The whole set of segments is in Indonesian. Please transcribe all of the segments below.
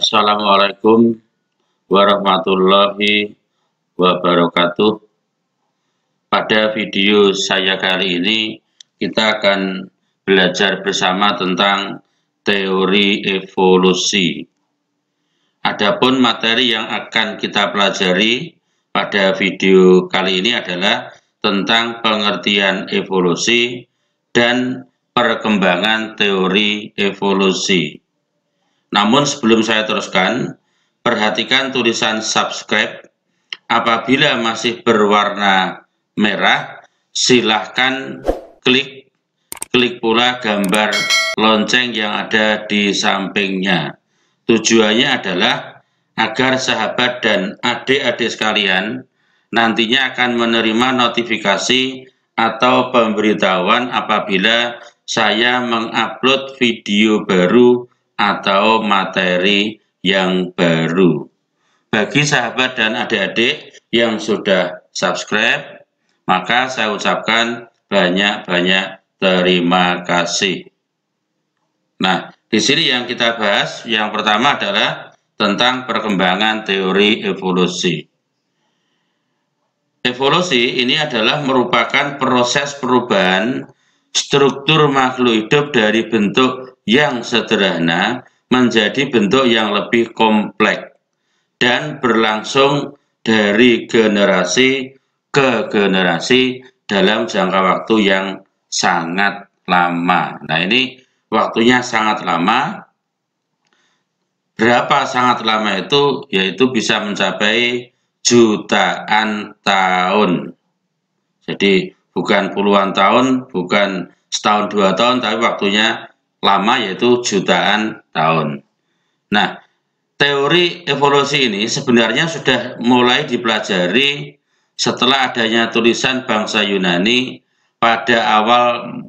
Assalamualaikum warahmatullahi wabarakatuh. Pada video saya kali ini kita akan belajar bersama tentang teori evolusi. Adapun materi yang akan kita pelajari pada video kali ini adalah tentang pengertian evolusi dan perkembangan teori evolusi. Namun sebelum saya teruskan, perhatikan tulisan subscribe. Apabila masih berwarna merah, silahkan klik pula gambar lonceng yang ada di sampingnya. Tujuannya adalah agar sahabat dan adik-adik sekalian nantinya akan menerima notifikasi atau pemberitahuan apabila saya mengupload video baru atau materi yang baru. Bagi sahabat dan adik-adik yang sudah subscribe, maka saya ucapkan banyak-banyak terima kasih. Nah, di sini yang kita bahas, yang pertama adalah tentang perkembangan teori evolusi. Evolusi ini adalah merupakan proses perubahan struktur makhluk hidup dari bentuk yang sederhana menjadi bentuk yang lebih kompleks dan berlangsung dari generasi ke generasi dalam jangka waktu yang sangat lama. Nah, ini waktunya sangat lama. Berapa sangat lama itu? Yaitu bisa mencapai jutaan tahun. Jadi bukan puluhan tahun, bukan setahun 2 tahun, tapi waktunya lama yaitu jutaan tahun. Nah, teori evolusi ini sebenarnya sudah mulai dipelajari setelah adanya tulisan bangsa Yunani pada awal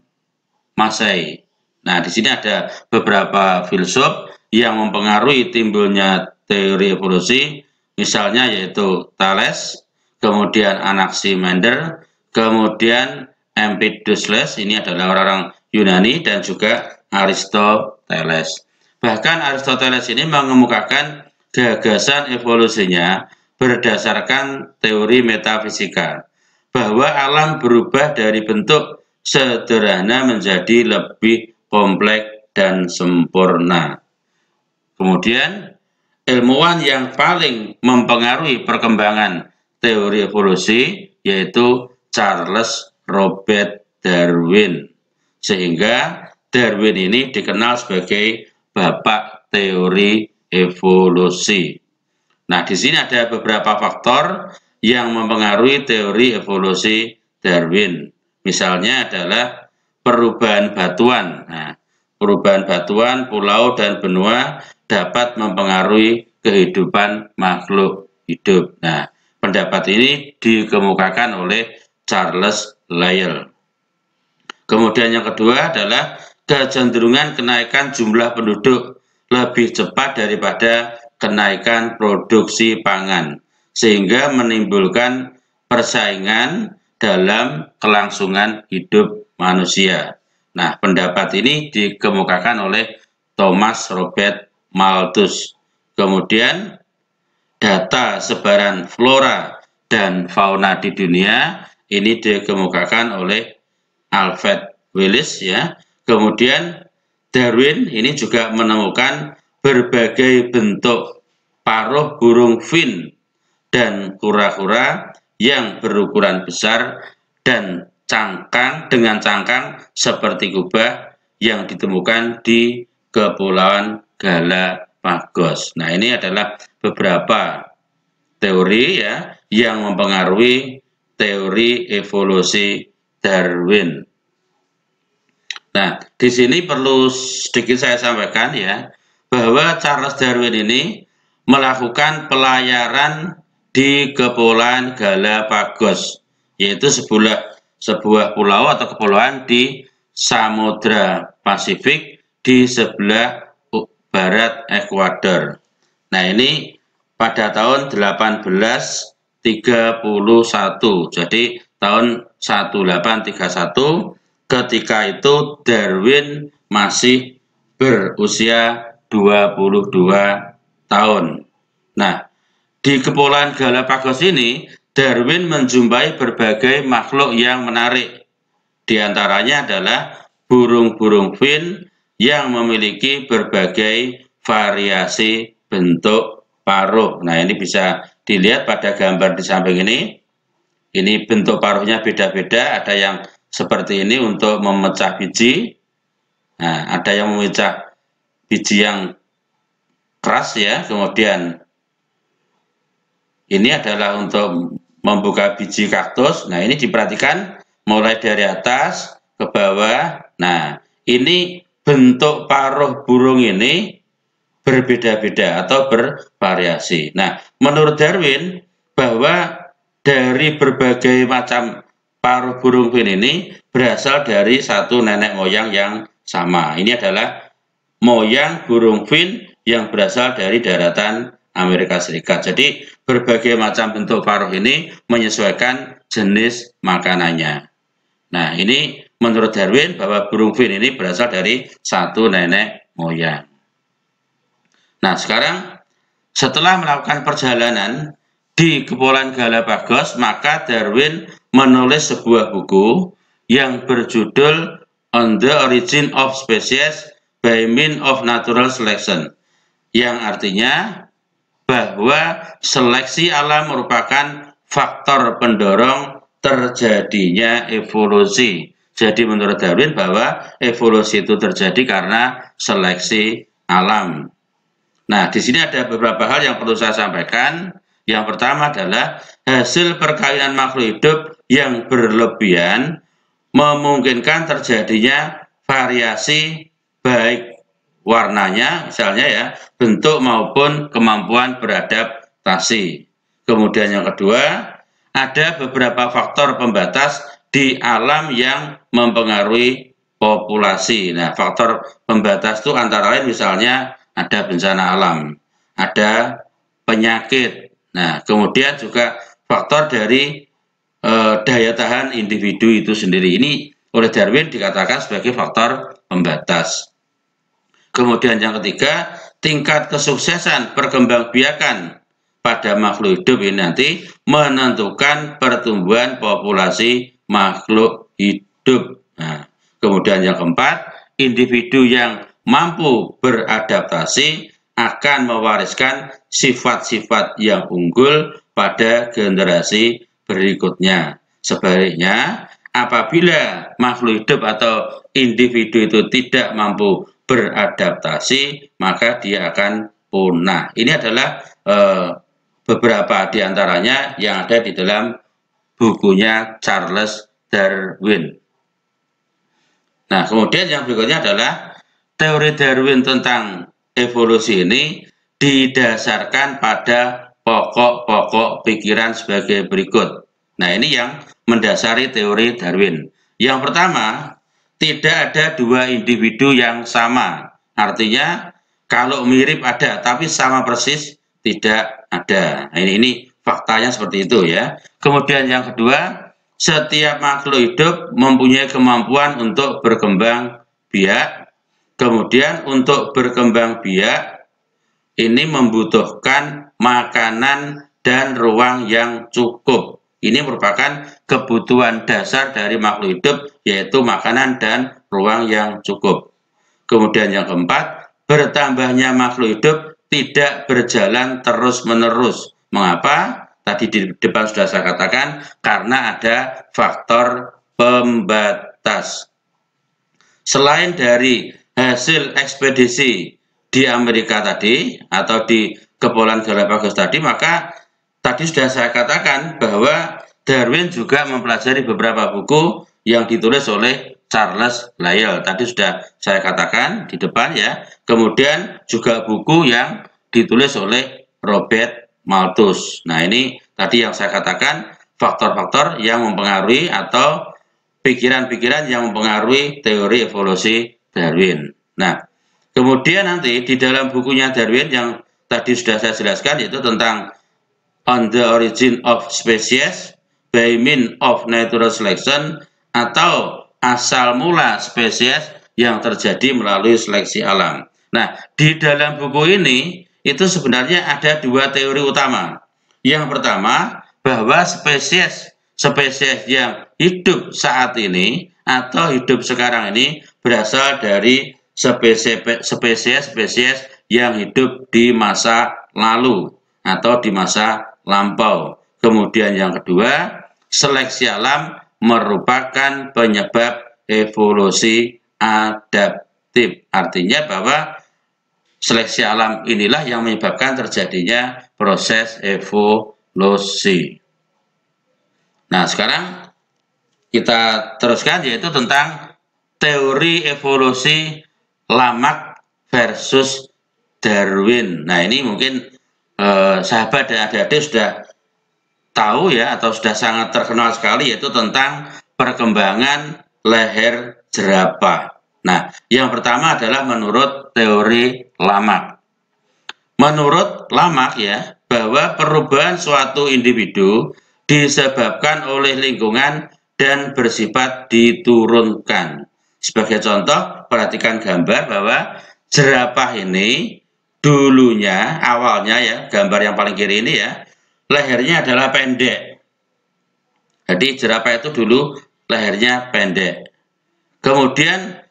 Masehi. Nah, di sini ada beberapa filsuf yang mempengaruhi timbulnya teori evolusi, misalnya yaitu Thales, kemudian Anaximander, kemudian Empedocles, ini adalah orang-orang Yunani, dan juga Aristoteles. Bahkan Aristoteles ini mengemukakan gagasan evolusinya berdasarkan teori metafisika, bahwa alam berubah dari bentuk sederhana menjadi lebih kompleks dan sempurna. Kemudian, ilmuwan yang paling mempengaruhi perkembangan teori evolusi yaitu Charles Robert Darwin. Sehingga Darwin ini dikenal sebagai bapak teori evolusi. Nah, di sini ada beberapa faktor yang mempengaruhi teori evolusi Darwin. Misalnya adalah perubahan batuan. Nah, perubahan batuan, pulau, dan benua dapat mempengaruhi kehidupan makhluk hidup. Nah, pendapat ini dikemukakan oleh Charles Lyell. Kemudian yang kedua adalah kecenderungan kenaikan jumlah penduduk lebih cepat daripada kenaikan produksi pangan, sehingga menimbulkan persaingan dalam kelangsungan hidup manusia. Nah, pendapat ini dikemukakan oleh Thomas Robert Malthus. Kemudian, data sebaran flora dan fauna di dunia ini dikemukakan oleh Alfred Wallace, ya. Kemudian Darwin ini juga menemukan berbagai bentuk paruh burung fin dan kura-kura yang berukuran besar dan dengan cangkang seperti kubah yang ditemukan di Kepulauan Galapagos. Nah, ini adalah beberapa teori, ya, yang mempengaruhi teori evolusi Darwin. Nah, di sini perlu sedikit saya sampaikan, ya, bahwa Charles Darwin ini melakukan pelayaran di Kepulauan Galapagos, yaitu sebuah pulau atau kepulauan di Samudra Pasifik di sebelah barat Ekuador. Nah, ini pada tahun 1831, jadi tahun 1831, ketika itu Darwin masih berusia 22 tahun. Nah, di Kepulauan Galapagos ini, Darwin menjumpai berbagai makhluk yang menarik. Di antaranya adalah burung-burung fin yang memiliki berbagai variasi bentuk paruh. Nah, ini bisa dilihat pada gambar di samping ini. Ini bentuk paruhnya beda-beda, ada yang seperti ini untuk memecah biji. Nah, ada yang memecah biji yang keras ya, kemudian ini adalah untuk membuka biji kaktus. Nah, ini diperhatikan mulai dari atas ke bawah. Nah, ini bentuk paruh burung ini berbeda-beda atau bervariasi. Nah, menurut Darwin bahwa dari berbagai macam paruh burung fin ini berasal dari satu nenek moyang yang sama. Ini adalah moyang burung fin yang berasal dari daratan Amerika Serikat. Jadi berbagai macam bentuk paruh ini menyesuaikan jenis makanannya. Nah, ini menurut Darwin bahwa burung fin ini berasal dari satu nenek moyang. Nah, sekarang setelah melakukan perjalanan di Kepulauan Galapagos, maka Darwin menulis sebuah buku yang berjudul On the Origin of Species by Means of Natural Selection, yang artinya bahwa seleksi alam merupakan faktor pendorong terjadinya evolusi. Jadi menurut Darwin bahwa evolusi itu terjadi karena seleksi alam. Nah, di sini ada beberapa hal yang perlu saya sampaikan. Yang pertama adalah hasil perkawinan makhluk hidup yang berlebihan memungkinkan terjadinya variasi baik warnanya, misalnya ya, bentuk maupun kemampuan beradaptasi. Kemudian yang kedua, ada beberapa faktor pembatas di alam yang mempengaruhi populasi. Nah, faktor pembatas itu antara lain misalnya ada bencana alam, ada penyakit. Nah, kemudian juga faktor dari daya tahan individu itu sendiri. Ini oleh Darwin dikatakan sebagai faktor pembatas. Kemudian yang ketiga, tingkat kesuksesan perkembangbiakan pada makhluk hidup ini nanti menentukan pertumbuhan populasi makhluk hidup. Nah, kemudian yang keempat, individu yang mampu beradaptasi akan mewariskan sifat-sifat yang unggul pada generasi berikutnya. Sebaliknya, apabila makhluk hidup atau individu itu tidak mampu beradaptasi, maka dia akan punah. Ini adalah beberapa di antaranya yang ada di dalam bukunya Charles Darwin. Nah, kemudian yang berikutnya adalah teori Darwin tentang evolusi ini didasarkan pada pokok-pokok pikiran sebagai berikut. Nah, ini yang mendasari teori Darwin. Yang pertama, tidak ada dua individu yang sama. Artinya, kalau mirip ada, tapi sama persis tidak ada. Nah, ini faktanya seperti itu ya. Kemudian yang kedua, setiap makhluk hidup mempunyai kemampuan untuk berkembang biak. Kemudian untuk berkembang biak ini membutuhkan makanan dan ruang yang cukup. Ini merupakan kebutuhan dasar dari makhluk hidup, yaitu makanan dan ruang yang cukup. Kemudian yang keempat, bertambahnya makhluk hidup tidak berjalan terus-menerus. Mengapa? Tadi di depan sudah saya katakan, karena ada faktor pembatas. Selain dari hasil ekspedisi di Amerika tadi atau di Kepulauan Galapagos tadi, maka tadi sudah saya katakan bahwa Darwin juga mempelajari beberapa buku yang ditulis oleh Charles Lyell. Tadi sudah saya katakan di depan ya. Kemudian juga buku yang ditulis oleh Robert Malthus. Nah, ini tadi yang saya katakan faktor-faktor yang mempengaruhi atau pikiran-pikiran yang mempengaruhi teori evolusi Darwin. Nah, kemudian nanti di dalam bukunya Darwin yang tadi sudah saya jelaskan, yaitu tentang On the Origin of Species by Means of Natural Selection, atau asal mula spesies yang terjadi melalui seleksi alam. Nah, di dalam buku ini itu sebenarnya ada dua teori utama. Yang pertama, bahwa spesies yang hidup saat ini atau hidup sekarang ini berasal dari spesies yang hidup di masa lalu atau di masa lampau. Kemudian yang kedua, seleksi alam merupakan penyebab evolusi adaptif. Artinya bahwa seleksi alam inilah yang menyebabkan terjadinya proses evolusi. Nah, sekarang kita teruskan, yaitu tentang teori evolusi Lamarck versus Darwin. Nah, ini mungkin sahabat dan adik-adik sudah tahu ya, atau sudah sangat terkenal sekali, yaitu tentang perkembangan leher jerapah. Nah, yang pertama adalah menurut teori Lamarck. Menurut Lamarck ya, bahwa perubahan suatu individu disebabkan oleh lingkungan dan bersifat diturunkan. Sebagai contoh, perhatikan gambar bahwa jerapah ini dulunya, awalnya ya, gambar yang paling kiri ini ya, lehernya adalah pendek. Jadi jerapah itu dulu lehernya pendek. Kemudian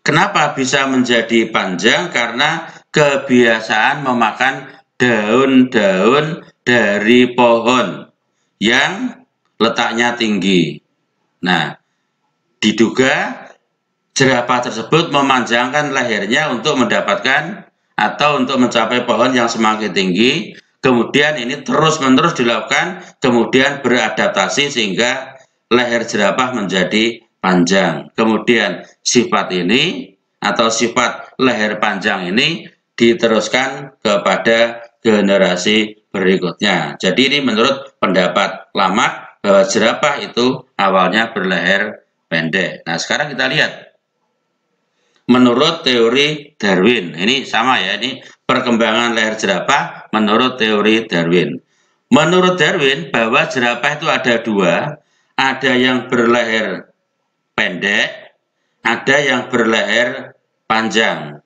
kenapa bisa menjadi panjang? Karena kebiasaan memakan daun-daun dari pohon yang letaknya tinggi. Nah, diduga jerapah tersebut memanjangkan lehernya untuk mendapatkan atau untuk mencapai pohon yang semakin tinggi. Kemudian ini terus-menerus dilakukan, kemudian beradaptasi sehingga leher jerapah menjadi panjang. Kemudian sifat ini atau sifat leher panjang ini diteruskan kepada generasi berikutnya. Jadi ini menurut pendapat Lamarck bahwa jerapah itu awalnya berleher pendek. Nah, sekarang kita lihat menurut teori Darwin. Ini sama ya, ini perkembangan leher jerapah menurut teori Darwin. Menurut Darwin bahwa jerapah itu ada dua, ada yang berleher pendek, ada yang berleher panjang.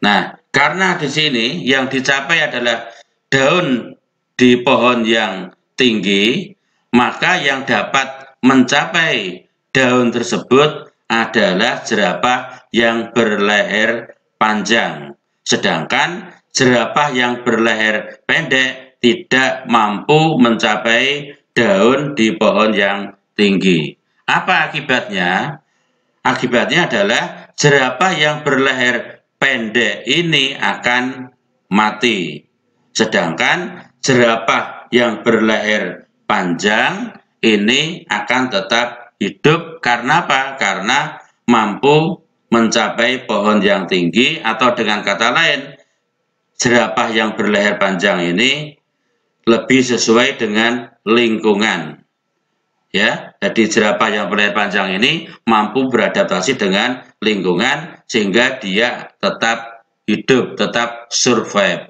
Nah, karena di sini yang dicapai adalah daun di pohon yang tinggi, maka yang dapat mencapai daun tersebut adalah jerapah yang berleher panjang. Sedangkan jerapah yang berleher pendek tidak mampu mencapai daun di pohon yang tinggi. Apa akibatnya? Akibatnya adalah jerapah yang berleher pendek ini akan mati. Sedangkan jerapah yang berleher panjang ini akan tetap hidup. Karena apa? Karena mampu mencapai pohon yang tinggi, atau dengan kata lain, jerapah yang berleher panjang ini lebih sesuai dengan lingkungan. Ya, jadi jerapah yang berleher panjang ini mampu beradaptasi dengan lingkungan sehingga dia tetap hidup, tetap survive.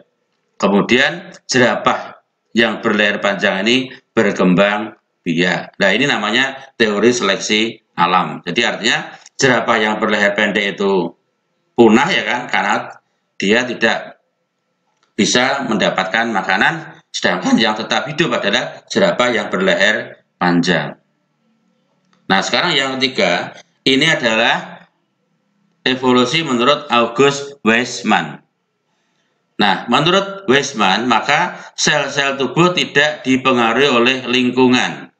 Kemudian jerapah yang berleher panjang ini berkembang biak. Nah, ini namanya teori seleksi alam. Jadi artinya jerapah yang berleher pendek itu punah ya kan, karena dia tidak bisa mendapatkan makanan, sedangkan yang tetap hidup adalah jerapah yang berleher panjang. Nah, sekarang yang ketiga, ini adalah evolusi menurut August Weismann. Nah, menurut Weismann, maka sel-sel tubuh tidak dipengaruhi oleh lingkungan.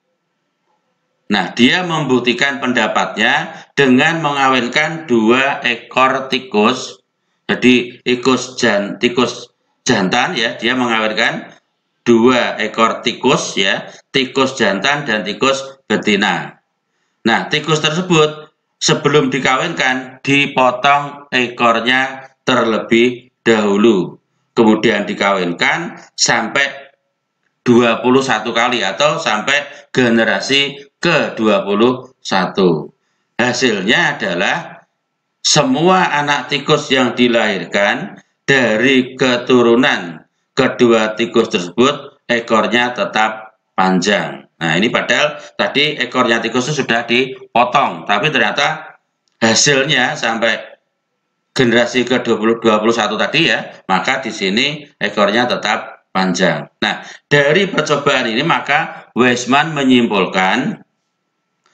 Nah, dia membuktikan pendapatnya dengan mengawinkan dua ekor tikus. Jadi tikus jantan ya, dia mengawinkan dua ekor tikus ya, tikus jantan dan tikus betina. Nah, tikus tersebut sebelum dikawinkan dipotong ekornya terlebih dahulu. Kemudian dikawinkan sampai 21 kali atau sampai generasi ke-21. Hasilnya adalah semua anak tikus yang dilahirkan dari keturunan kedua tikus tersebut ekornya tetap panjang. Nah, ini padahal tadi ekornya tikus itu sudah dipotong, tapi ternyata hasilnya sampai generasi ke-21 tadi ya, maka di sini ekornya tetap panjang. Nah, dari percobaan ini maka Weismann menyimpulkan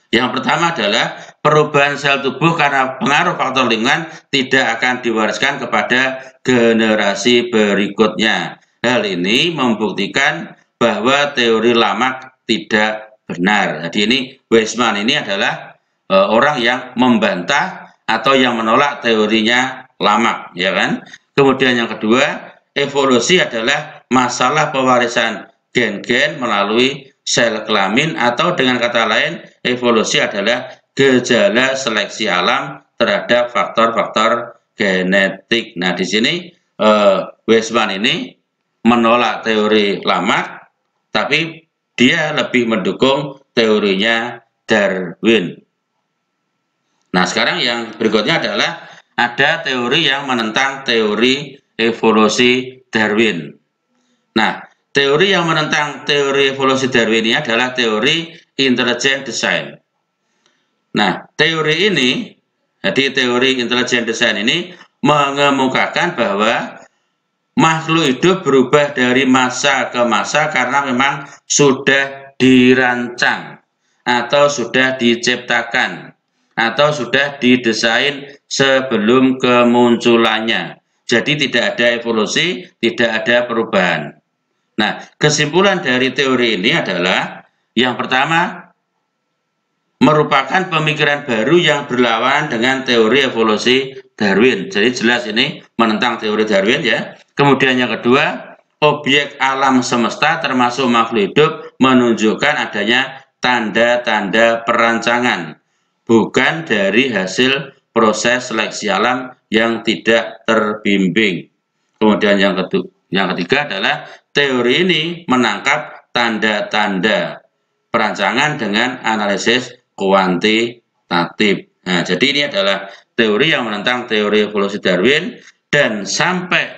yang pertama adalah perubahan sel tubuh karena pengaruh faktor lingkungan tidak akan diwariskan kepada generasi berikutnya. Hal ini membuktikan bahwa teori Lamarck tidak benar. Jadi ini Weismann ini adalah orang yang membantah atau yang menolak teorinya Lamarck, ya kan? Kemudian yang kedua, evolusi adalah masalah pewarisan gen-gen melalui sel kelamin, atau dengan kata lain evolusi adalah gejala seleksi alam terhadap faktor-faktor genetik. Nah, di sini Weismann ini menolak teori Lamarck, tapi dia lebih mendukung teorinya Darwin. Nah, sekarang yang berikutnya adalah ada teori yang menentang teori evolusi Darwin. Nah, teori yang menentang teori evolusi Darwin ini adalah teori intelligent design. Nah, teori ini, jadi teori intelligent design ini mengemukakan bahwa makhluk hidup berubah dari masa ke masa karena memang sudah dirancang atau sudah diciptakan atau sudah didesain sebelum kemunculannya. Jadi tidak ada evolusi, tidak ada perubahan. Nah, kesimpulan dari teori ini adalah yang pertama, merupakan pemikiran baru yang berlawanan dengan teori evolusi Darwin. Jadi jelas ini menentang teori Darwin ya. Kemudian yang kedua, objek alam semesta termasuk makhluk hidup menunjukkan adanya tanda-tanda perancangan, bukan dari hasil proses seleksi alam yang tidak terbimbing. Kemudian yang ketiga adalah teori ini menangkap tanda-tanda perancangan dengan analisis kuantitatif. Nah, jadi ini adalah teori yang menentang teori evolusi Darwin, dan sampai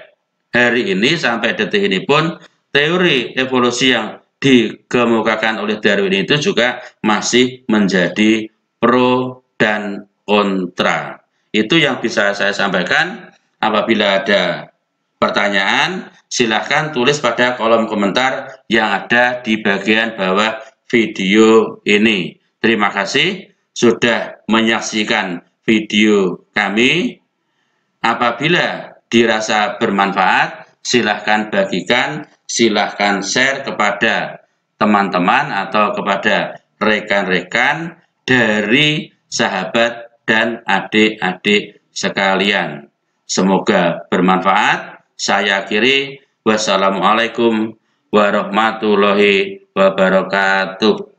hari ini, sampai detik ini pun, teori evolusi yang dikemukakan oleh Darwin itu juga masih menjadi pro dan kontra. Itu yang bisa saya sampaikan. Apabila ada pertanyaan, silahkan tulis pada kolom komentar yang ada di bagian bawah video ini. Terima kasih sudah menyaksikan video kami. Apabila dirasa bermanfaat, silahkan bagikan, silahkan share kepada teman-teman atau kepada rekan-rekan dari sahabat dan adik-adik sekalian. Semoga bermanfaat. Saya akhiri. Wassalamualaikum warahmatullahi wabarakatuh.